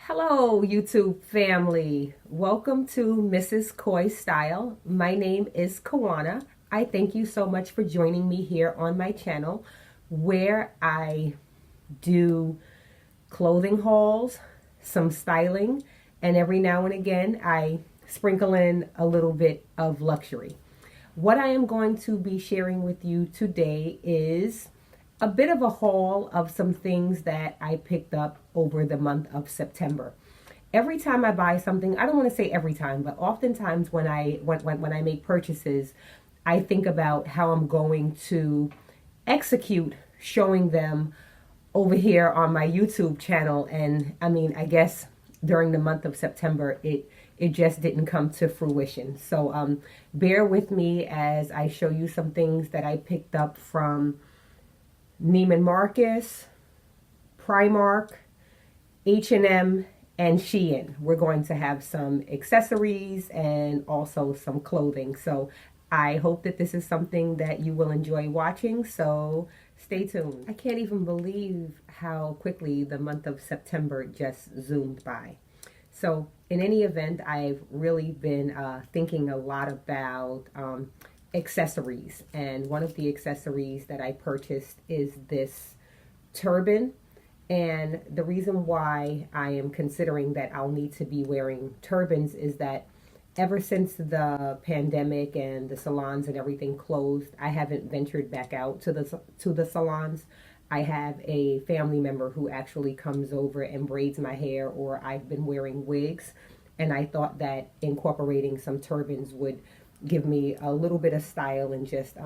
Hello, YouTube family. Welcome to Mrs. Koi Style. My name is Kawana. I thank you so much for joining me here on my channel where I do clothing hauls, some styling, and every now and again I sprinkle in a little bit of luxury. What I am going to be sharing with you today is a bit of a haul of some things that I picked up over the month of September. Every time I buy something, I don't want to say every time, but oftentimes when I make purchases, I think about how I'm going to execute showing them over here on my YouTube channel. And I mean, I guess during the month of September, it just didn't come to fruition. So bear with me as I show you some things that I picked up from Neiman Marcus, Primark, H&M, and Shein. We're going to have some accessories and also some clothing. So I hope that this is something that you will enjoy watching. So stay tuned. I can't even believe how quickly the month of September just zoomed by. So in any event, I've really been thinking a lot about accessories, and one of the accessories that I purchased is this turban. And the reason why I am considering that I'll need to be wearing turbans is that ever since the pandemic and the salons and everything closed, I haven't ventured back out to the salons. I have a family member who actually comes over and braids my hair, or I've been wearing wigs, and I thought that incorporating some turbans would give me a little bit of style and just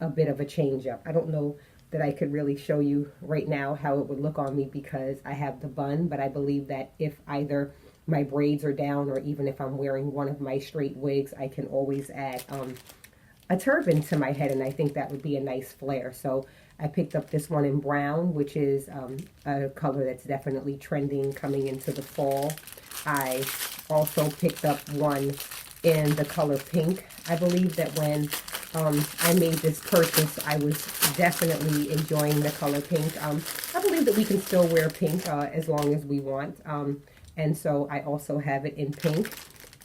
a bit of a change up. I don't know that I could really show you right now how it would look on me because I have the bun, but I believe that if either my braids are down or even if I'm wearing one of my straight wigs, I can always add a turban to my head, and I think that would be a nice flare. So I picked up this one in brown, which is a color that's definitely trending coming into the fall. I also picked up one in the color pink. I believe that when I made this purchase, I was definitely enjoying the color pink. I believe that we can still wear pink as long as we want. And so I also have it in pink.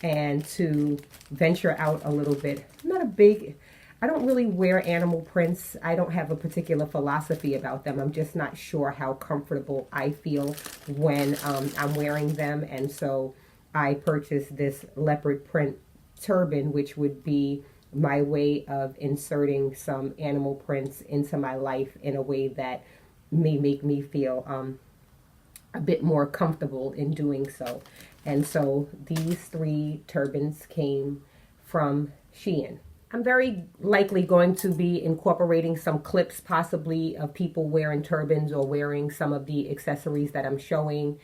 And to venture out a little bit, I don't really wear animal prints. I don't have a particular philosophy about them. I'm just not sure how comfortable I feel when I'm wearing them. And so I purchased this leopard print turban, which would be my way of inserting some animal prints into my life in a way that may make me feel a bit more comfortable in doing so. And so these three turbans came from Shein. I'm very likely going to be incorporating some clips possibly of people wearing turbans or wearing some of the accessories that I'm showing,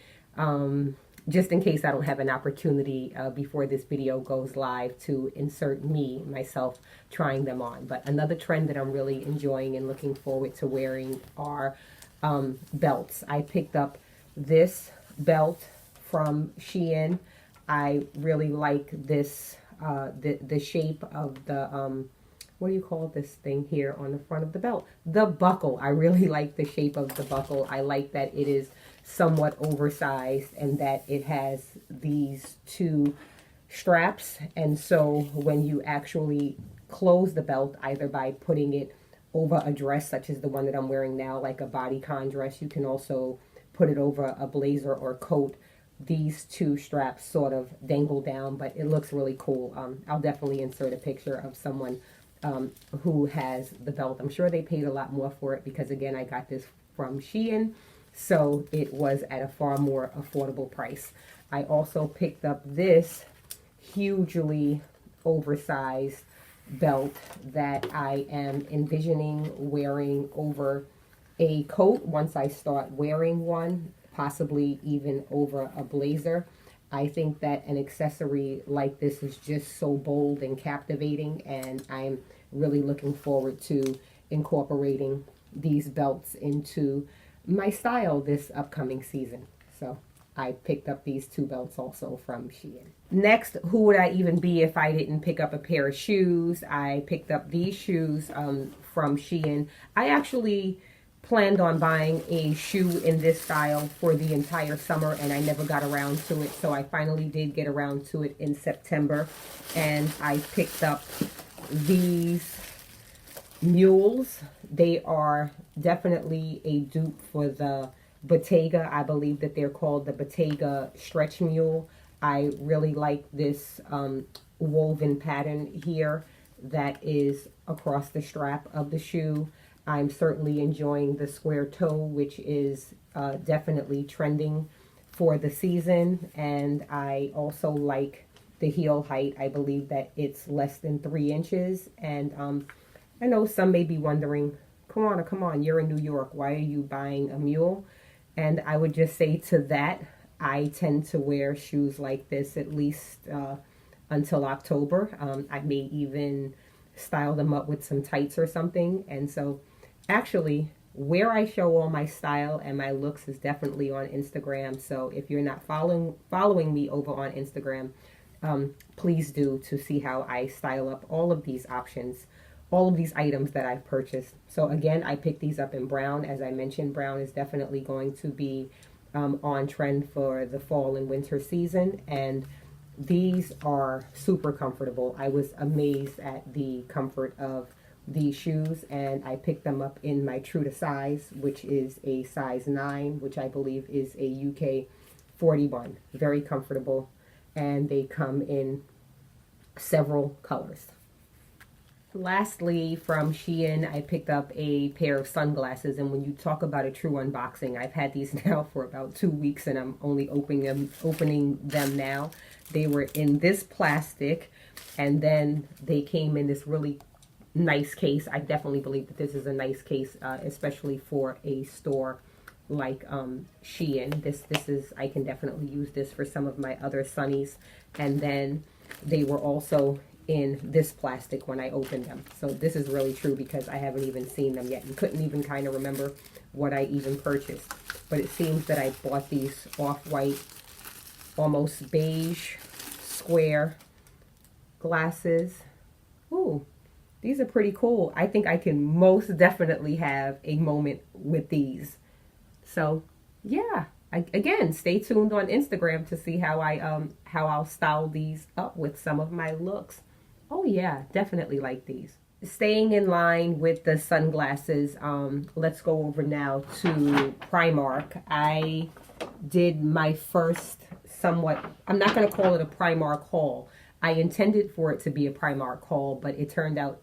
just in case I don't have an opportunity before this video goes live to insert myself trying them on. But another trend that I'm really enjoying and looking forward to wearing are belts. I picked up this belt from Shein. I really like this, the shape of the, what do you call this thing here on the front of the belt? The buckle. I really like the shape of the buckle. I like that it is somewhat oversized and that it has these two straps. And so when you actually close the belt, either by putting it over a dress such as the one that I'm wearing now, like a bodycon dress, you can also put it over a blazer or coat. These two straps sort of dangle down, but it looks really cool. I'll definitely insert a picture of someone who has the belt. I'm sure they paid a lot more for it because, again, I got this from Shein, so it was at a far more affordable price. I also picked up this hugely oversized belt that I am envisioning wearing over a coat once I start wearing one, possibly even over a blazer. I think that an accessory like this is just so bold and captivating, and I'm really looking forward to incorporating these belts into my style this upcoming season. So I picked up these two belts also from Shein. Next, who would I even be if I didn't pick up a pair of shoes? I picked up these shoes from Shein. I actually planned on buying a shoe in this style for the entire summer, and I never got around to it. So I finally did get around to it in September, and I picked up these mules. They are definitely a dupe for the Bottega. I believe that they're called the Bottega Stretch Mule. I really like this woven pattern here that is across the strap of the shoe. I'm certainly enjoying the square toe, which is definitely trending for the season. And I also like the heel height. I believe that it's less than 3 inches. And I know some may be wondering, Kawana, come on, you're in New York. Why are you buying a mule? And I would just say to that, I tend to wear shoes like this at least until October. I may even style them up with some tights or something. And so actually, where I show all my style and my looks is definitely on Instagram. So if you're not following me over on Instagram, please do, to see how I style up all of these options, all of these items that I've purchased. So again, I picked these up in brown. As I mentioned, brown is definitely going to be on trend for the fall and winter season. And these are super comfortable. I was amazed at the comfort of these shoes, and I picked them up in my true to size, which is a size 9, which I believe is a UK 41. Very comfortable, and they come in several colors. Lastly, from Shein, I picked up a pair of sunglasses, and when you talk about a true unboxing, I've had these now for about 2 weeks, and I'm only opening them now. They were in this plastic, and then they came in this really nice case. I definitely believe that this is a nice case, especially for a store like Shein. This is, I can definitely use this for some of my other sunnies. And then they were also in this plastic when I opened them. So this is really true because I haven't even seen them yet and couldn't even kind of remember what I even purchased. But it seems that I bought these off-white, almost beige, square glasses. Ooh, these are pretty cool. I think I can most definitely have a moment with these. So yeah, again, stay tuned on Instagram to see how I'll style these up with some of my looks. Oh yeah, definitely like these. Staying in line with the sunglasses, let's go over now to Primark. I did my first somewhat, I'm not going to call it a Primark haul. I intended for it to be a Primark haul, but it turned out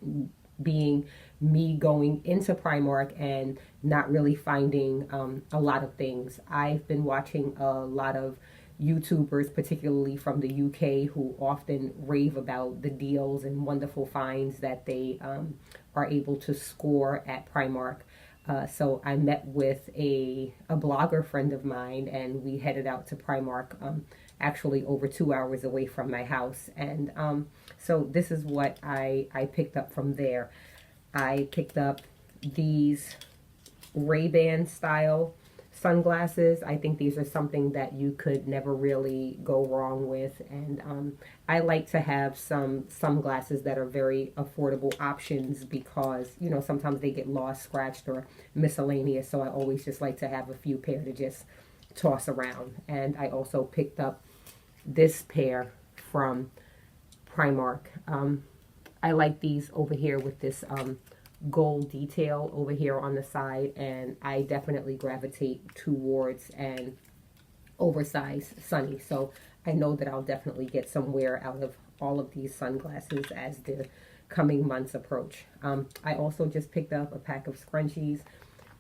being me going into Primark and not really finding a lot of things. I've been watching a lot of YouTubers, particularly from the UK, who often rave about the deals and wonderful finds that they are able to score at Primark. So I met with a blogger friend of mine, and we headed out to Primark, actually over 2 hours away from my house. And so this is what I picked up from there. I picked up these Ray-Ban style sunglasses. I think these are something that you could never really go wrong with. And I like to have some sunglasses that are very affordable options because, you know, sometimes they get lost, scratched, or miscellaneous. So I always just like to have a few pair to just toss around. And I also picked up this pair from Primark. I like these over here with this gold detail over here on the side, and I definitely gravitate towards an oversized sunny. So I know that I'll definitely get some wear out of all of these sunglasses as the coming months approach. I also just picked up a pack of scrunchies.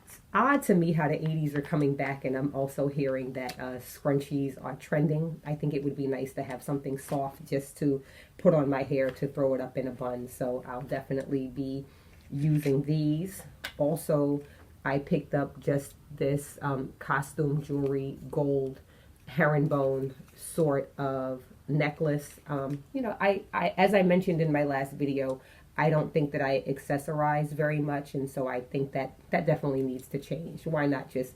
It's odd to me how the 80s are coming back, and I'm also hearing that scrunchies are trending. I think it would be nice to have something soft just to put on my hair to throw it up in a bun. So I'll definitely be using these. Also, I picked up just this costume jewelry gold herringbone sort of necklace. You know, I as I mentioned in my last video, I don't think that I accessorize very much, and so I think that definitely needs to change. Why not just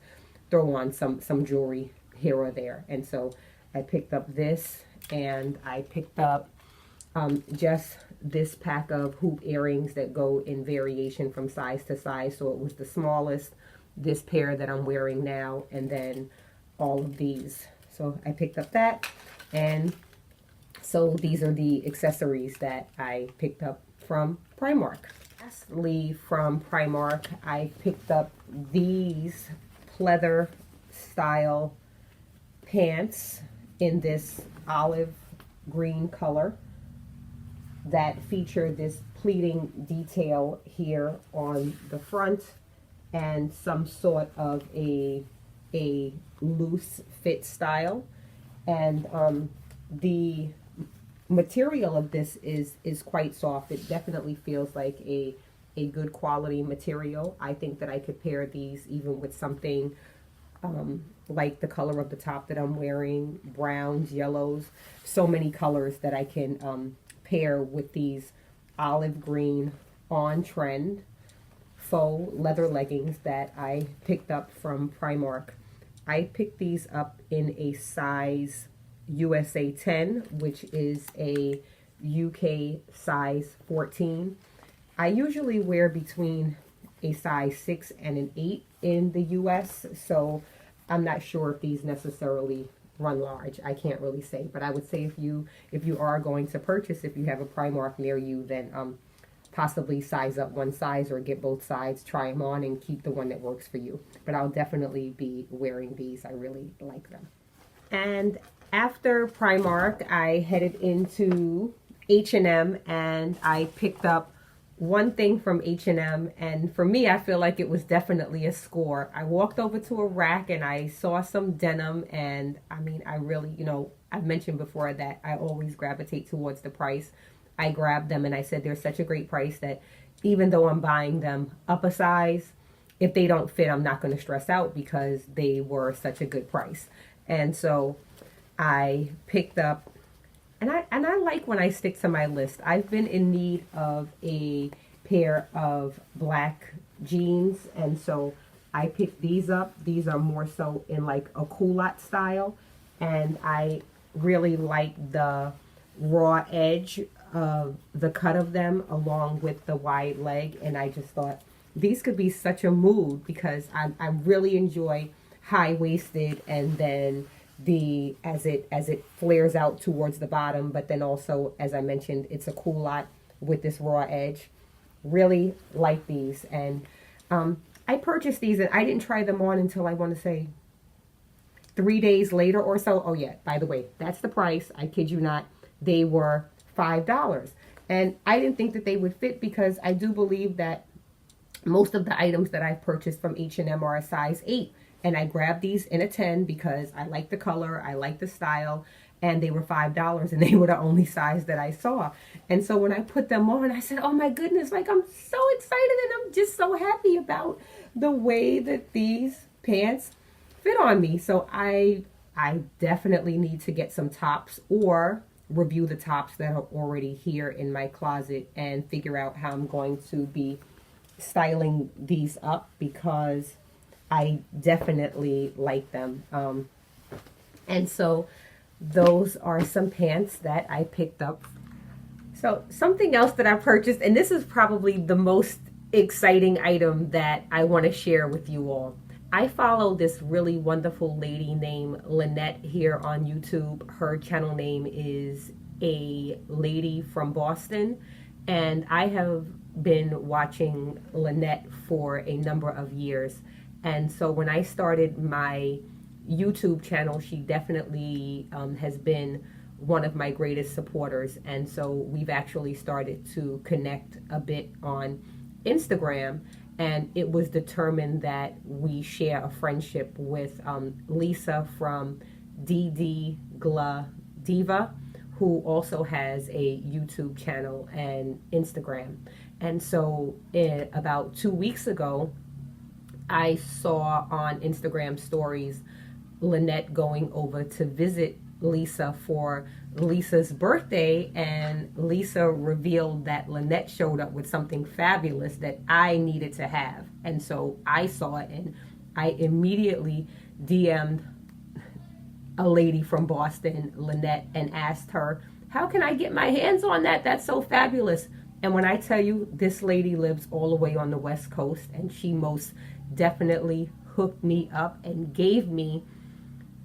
throw on some jewelry here or there? And so I picked up this, and I picked up just this pack of hoop earrings that go in variation from size to size. So it was the smallest, this pair that I'm wearing now, and then all of these. So I picked up that, and so these are the accessories that I picked up from Primark. Lastly, from Primark, I picked up these pleather style pants in this olive green color that feature this pleating detail here on the front and some sort of a loose fit style. And the material of this is quite soft. It definitely feels like a good quality material. I think that I could pair these even with something like the color of the top that I'm wearing, browns, yellows, so many colors that I can pair with these olive green on trend faux leather leggings that I picked up from Primark. I picked these up in a size USA 10, which is a UK size 14. I usually wear between a size 6 and an 8 in the US, so I'm not sure if these necessarily run large. I can't really say, but I would say if you are going to purchase, if you have a Primark near you, then possibly size up one size or get both sides, try them on, and keep the one that works for you. But I'll definitely be wearing these. I really like them. And after Primark, I headed into H&M, and I picked up one thing from H&M, and for me, I feel like it was definitely a score. I walked over to a rack and I saw some denim, and I mean, I really, I've mentioned before that I always gravitate towards the price. I grabbed them and I said they're such a great price that even though I'm buying them up a size, if they don't fit, I'm not going to stress out because they were such a good price. And so I picked up, and I like when I stick to my list. I've been in need of a pair of black jeans, and so I picked these up. These are more so in like a culotte style, and I really like the raw edge of the cut of them along with the wide leg, and I just thought these could be such a mood because I really enjoy high-waisted, and then as it flares out towards the bottom, but then also, as I mentioned, it's a culotte with this raw edge. Really like these, and I purchased these, and I didn't try them on until I want to say 3 days later or so. Oh yeah, by the way, that's the price. I kid you not. They were $5, and I didn't think that they would fit because I do believe that most of the items that I've purchased from H&M are a size 8. And I grabbed these in a 10 because I like the color, I like the style, and they were $5, and they were the only size that I saw. And so when I put them on, I said, oh my goodness, like I'm so excited, and I'm just so happy about the way that these pants fit on me. So I definitely need to get some tops or review the tops that are already here in my closet and figure out how I'm going to be styling these up because I definitely like them. And so those are some pants that I picked up. So something else that I purchased, and this is probably the most exciting item that I want to share with you all. I follow this really wonderful lady named Lynette here on YouTube. Her channel name is A Lady from Boston, and I have been watching Lynette for a number of years. And so when I started my YouTube channel, she definitely has been one of my greatest supporters. And so we've actually started to connect a bit on Instagram. And it was determined that we share a friendship with Lisa from DD Gla Diva, who also has a YouTube channel and Instagram. And so about 2 weeks ago, I saw on Instagram stories Lynette going over to visit Lisa for Lisa's birthday, and Lisa revealed that Lynette showed up with something fabulous that I needed to have. And so I saw it, and I immediately DM'd a lady from Boston, Lynette, and asked her, how can I get my hands on that? That's so fabulous. And when I tell you, this lady lives all the way on the West Coast, and she most definitely hooked me up and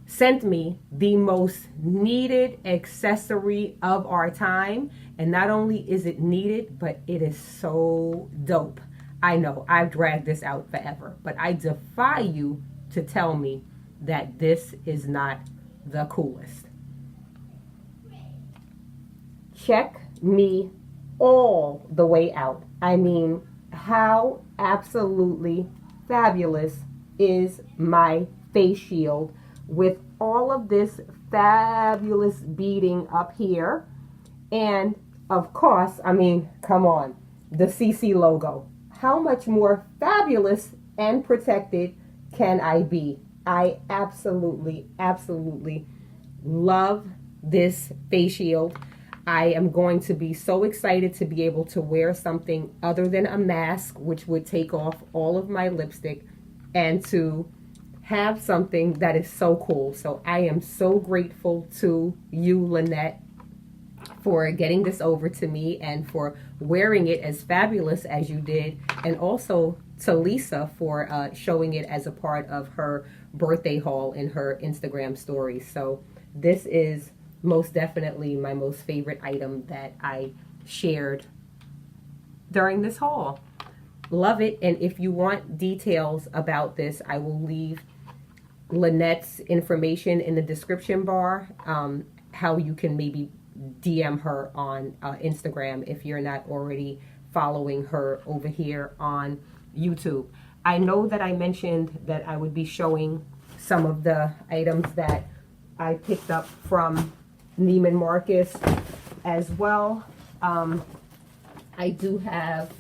sent me the most needed accessory of our time. And not only is it needed, but it is so dope. I know I've dragged this out forever, but I defy you to tell me that this is not the coolest. Check me all the way out. I mean, how absolutely fabulous is my face shield with all of this fabulous beading up here? And of course, I mean, come on, the CC logo. How much more fabulous and protected can I be? I absolutely, absolutely love this face shield. I am going to be so excited to be able to wear something other than a mask, which would take off all of my lipstick, and to have something that is so cool. So I am so grateful to you, Lynette, for getting this over to me and for wearing it as fabulous as you did, and also to Lisa for showing it as a part of her birthday haul in her Instagram stories. So this is most definitely my most favorite item that I shared during this haul. Love it. And if you want details about this, I will leave Lynette's information in the description bar, how you can maybe DM her on Instagram if you're not already following her over here on YouTube. I know that I mentioned that I would be showing some of the items that I picked up from Neiman Marcus as well. I do have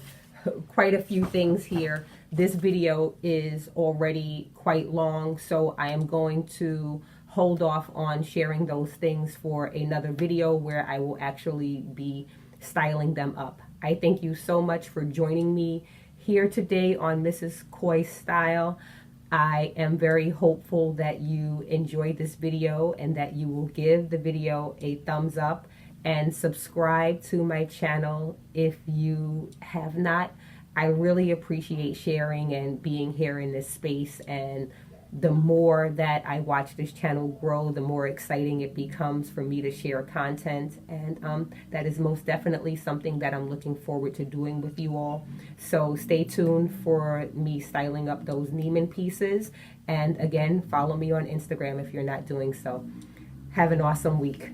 quite a few things here. This video is already quite long, so I am going to hold off on sharing those things for another video where I will actually be styling them up. I thank you so much for joining me here today on Mrs. Koi Style. I am very hopeful that you enjoyed this video and that you will give the video a thumbs up and subscribe to my channel if you have not. I really appreciate sharing and being here in this space, and the more that I watch this channel grow, the more exciting it becomes for me to share content, and that is most definitely something that I'm looking forward to doing with you all. So stay tuned for me styling up those Neiman pieces, and again, follow me on Instagram if you're not doing so. Have an awesome week.